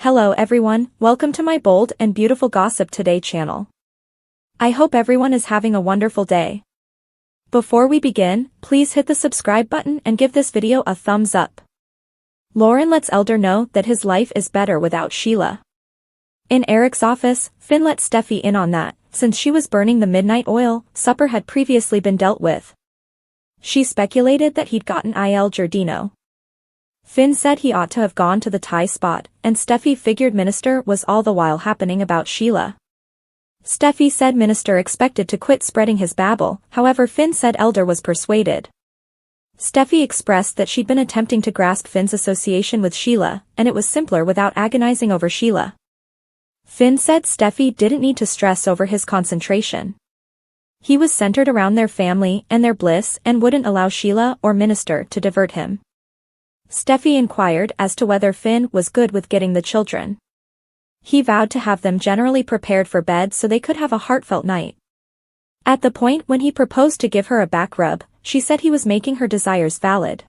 Hello everyone, welcome to my bold and beautiful Gossip Today channel. I hope everyone is having a wonderful day. Before we begin, please hit the subscribe button and give this video a thumbs up. Lauren lets Elder know that his life is better without Sheila. In Eric's office, Finn let Steffi in on that, since she was burning the midnight oil supper had previously been dealt with. She speculated that he'd gotten Il Giardino. Finn said he ought to have gone to the Thai spot, and Steffi figured Minister was all the while happening about Sheila. Steffi said Minister expected to quit spreading his babble, however Finn said Elder was persuaded. Steffi expressed that she'd been attempting to grasp Finn's association with Sheila, and it was simpler without agonizing over Sheila. Finn said Steffi didn't need to stress over his concentration. He was centered around their family and their bliss and wouldn't allow Sheila or Minister to divert him. Steffi inquired as to whether Finn was good with getting the children. He vowed to have them generally prepared for bed so they could have a heartfelt night. At the point when he proposed to give her a back rub, she said he was making her desires valid.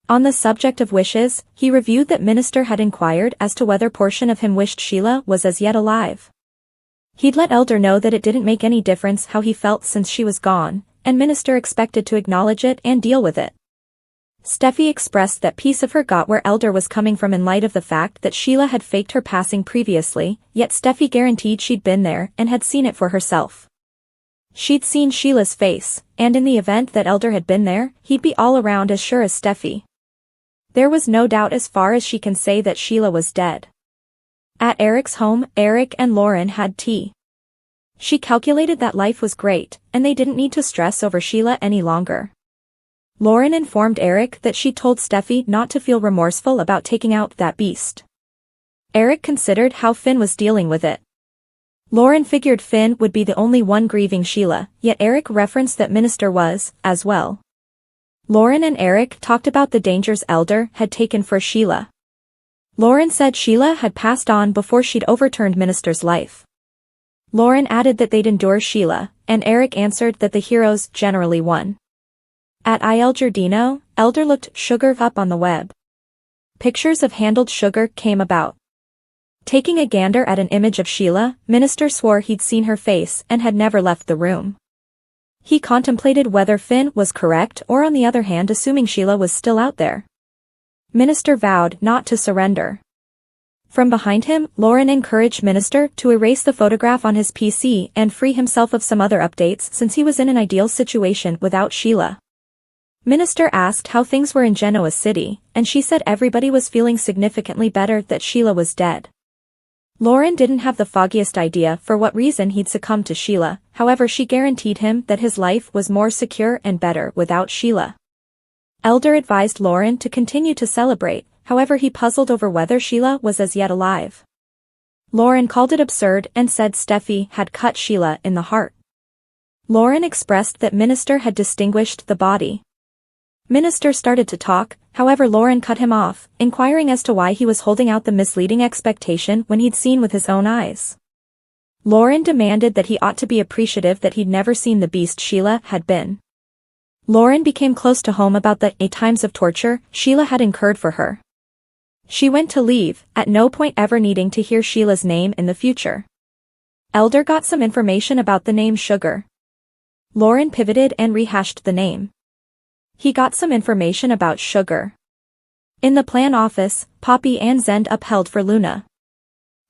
On the subject of wishes, he reviewed that Minister had inquired as to whether portion of him wished Sheila was as yet alive. He'd let Elder know that it didn't make any difference how he felt since she was gone, and Minister expected to acknowledge it and deal with it. Steffi expressed that piece of her got where Elder was coming from in light of the fact that Sheila had faked her passing previously, yet Steffi guaranteed she'd been there and had seen it for herself. She'd seen Sheila's face, and in the event that Elder had been there, he'd be all around as sure as Steffi. There was no doubt as far as she can say that Sheila was dead. At Eric's home, Eric and Lauren had tea. She calculated that life was great, and they didn't need to stress over Sheila any longer. Lauren informed Eric that she'd told Steffi not to feel remorseful about taking out that beast. Eric considered how Finn was dealing with it. Lauren figured Finn would be the only one grieving Sheila, yet Eric referenced that Minister was, as well. Lauren and Eric talked about the dangers Elder had taken for Sheila. Lauren said Sheila had passed on before she'd overturned Minister's life. Lauren added that they'd endure Sheila, and Eric answered that the heroes generally won. At Il Giardino, Elder looked sugar up on the web. Pictures of handled sugar came about. Taking a gander at an image of Sheila, Minister swore he'd seen her face and had never left the room. He contemplated whether Finn was correct or on the other hand assuming Sheila was still out there. Minister vowed not to surrender. From behind him, Lauren encouraged Minister to erase the photograph on his PC and free himself of some other updates since he was in an ideal situation without Sheila. Minister asked how things were in Genoa City, and she said everybody was feeling significantly better that Sheila was dead. Lauren didn't have the foggiest idea for what reason he'd succumbed to Sheila, however she guaranteed him that his life was more secure and better without Sheila. Elder advised Lauren to continue to celebrate, however he puzzled over whether Sheila was as yet alive. Lauren called it absurd and said Steffi had cut Sheila in the heart. Lauren expressed that Minister had distinguished the body. Minister started to talk, however Lauren cut him off, inquiring as to why he was holding out the misleading expectation when he'd seen with his own eyes. Lauren demanded that he ought to be appreciative that he'd never seen the beast Sheila had been. Lauren became close to home about the 8 times of torture Sheila had incurred for her. She went to leave, at no point ever needing to hear Sheila's name in the future. Elder got some information about the name Sugar. Lauren pivoted and rehashed the name. He got some information about Sugar. In the plan office, Poppy and Zend upheld for Luna.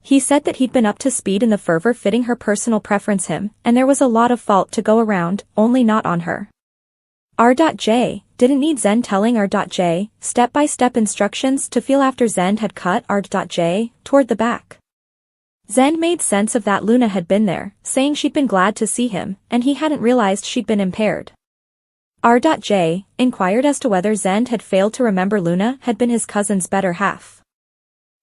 He said that he'd been up to speed in the fervor fitting her personal preference him, and there was a lot of fault to go around, only not on her. R.J. didn't need Zend telling R.J. step-by-step instructions to feel after Zend had cut R.J. toward the back. Zend made sense of that Luna had been there, saying she'd been glad to see him, and he hadn't realized she'd been impaired. R.J. inquired as to whether Zend had failed to remember Luna had been his cousin's better half.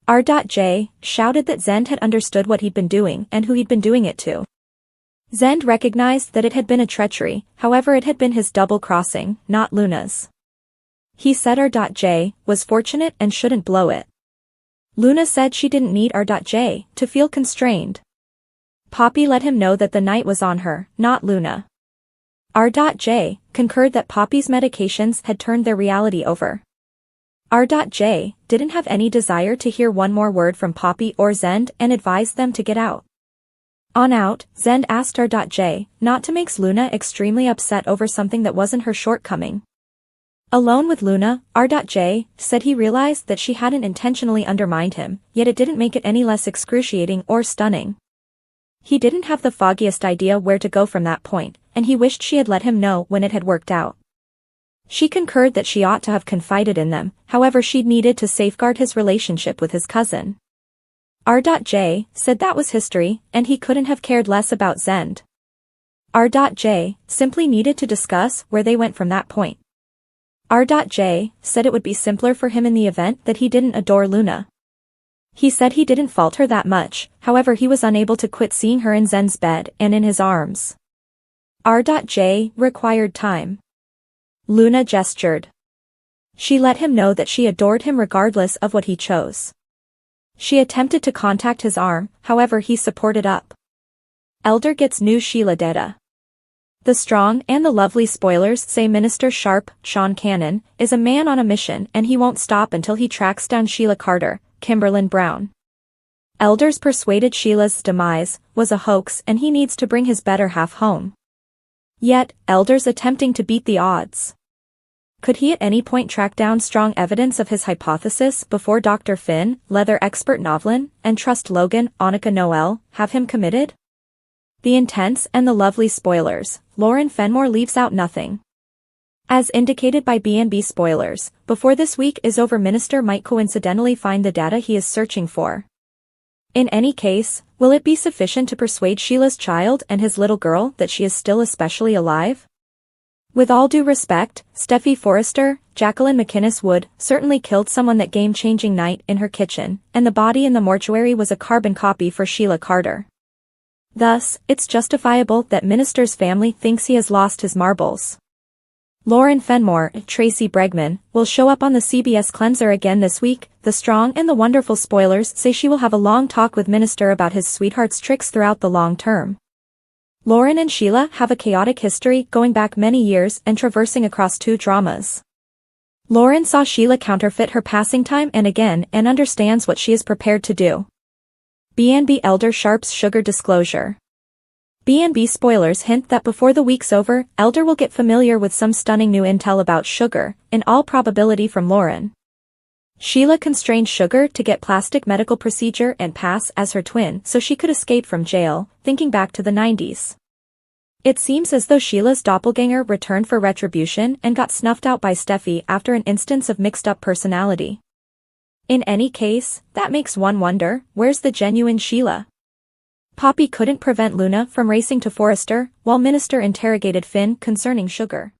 R.J. shouted that Zend had understood what he'd been doing and who he'd been doing it to. Zend recognized that it had been a treachery, however it had been his double-crossing, not Luna's. He said R.J. was fortunate and shouldn't blow it. Luna said she didn't need R.J. to feel constrained. Poppy let him know that the night was on her, not Luna. R.J. concurred that Poppy's medications had turned their reality over. R.J. didn't have any desire to hear one more word from Poppy or Zend and advised them to get out. On out, Zend asked R.J. not to make Luna extremely upset over something that wasn't her shortcoming. Alone with Luna, R.J. said he realized that she hadn't intentionally undermined him, yet it didn't make it any less excruciating or stunning. He didn't have the foggiest idea where to go from that point, and he wished she had let him know when it had worked out. She concurred that she ought to have confided in them, however she'd needed to safeguard his relationship with his cousin. R.J. said that was history, and he couldn't have cared less about Zend. R.J. simply needed to discuss where they went from that point. R.J. said it would be simpler for him in the event that he didn't adore Luna. He said he didn't fault her that much, however he was unable to quit seeing her in Zend's bed and in his arms. R.J. required time. Luna gestured. She let him know that she adored him regardless of what he chose. She attempted to contact his arm, however he supported up. Elder gets new Sheila data. The strong and the lovely spoilers say Minister Sharp, Sean Cannon, is a man on a mission and he won't stop until he tracks down Sheila Carter, Kimberlyn Brown. Elders persuaded Sheila's demise was a hoax and he needs to bring his better half home. Yet, Elder's attempting to beat the odds. Could he at any point track down strong evidence of his hypothesis before Dr. Finn, leather expert Novlin, and Trust Logan, Annika Noel, have him committed? The intense and the lovely spoilers, Lauren Fenmore leaves out nothing. As indicated by B&B spoilers, before this week is over Minister might coincidentally find the data he is searching for. In any case, will it be sufficient to persuade Sheila's child and his little girl that she is still especially alive? With all due respect, Steffi Forrester, Jacqueline McInnes Wood, certainly killed someone that game-changing night in her kitchen, and the body in the mortuary was a carbon copy for Sheila Carter. Thus, it's justifiable that Minister's family thinks he has lost his marbles. Lauren Fenmore, Tracy Bregman, will show up on the CBS Cleanser again this week. The strong and the wonderful spoilers say she will have a long talk with Minister about his sweetheart's tricks throughout the long term. Lauren and Sheila have a chaotic history going back many years and traversing across two dramas. Lauren saw Sheila counterfeit her passing time and again and understands what she is prepared to do. B&B Elder Sharp's sugar disclosure. B&B spoilers hint that before the week's over, Elder will get familiar with some stunning new intel about Sugar, in all probability from Lauren. Sheila constrained Sugar to get plastic medical procedure and pass as her twin so she could escape from jail, thinking back to the 90s. It seems as though Sheila's doppelganger returned for retribution and got snuffed out by Steffi after an instance of mixed-up personality. In any case, that makes one wonder, where's the genuine Sheila? Poppy couldn't prevent Luna from racing to Forrester, while Minister interrogated Finn concerning Sugar.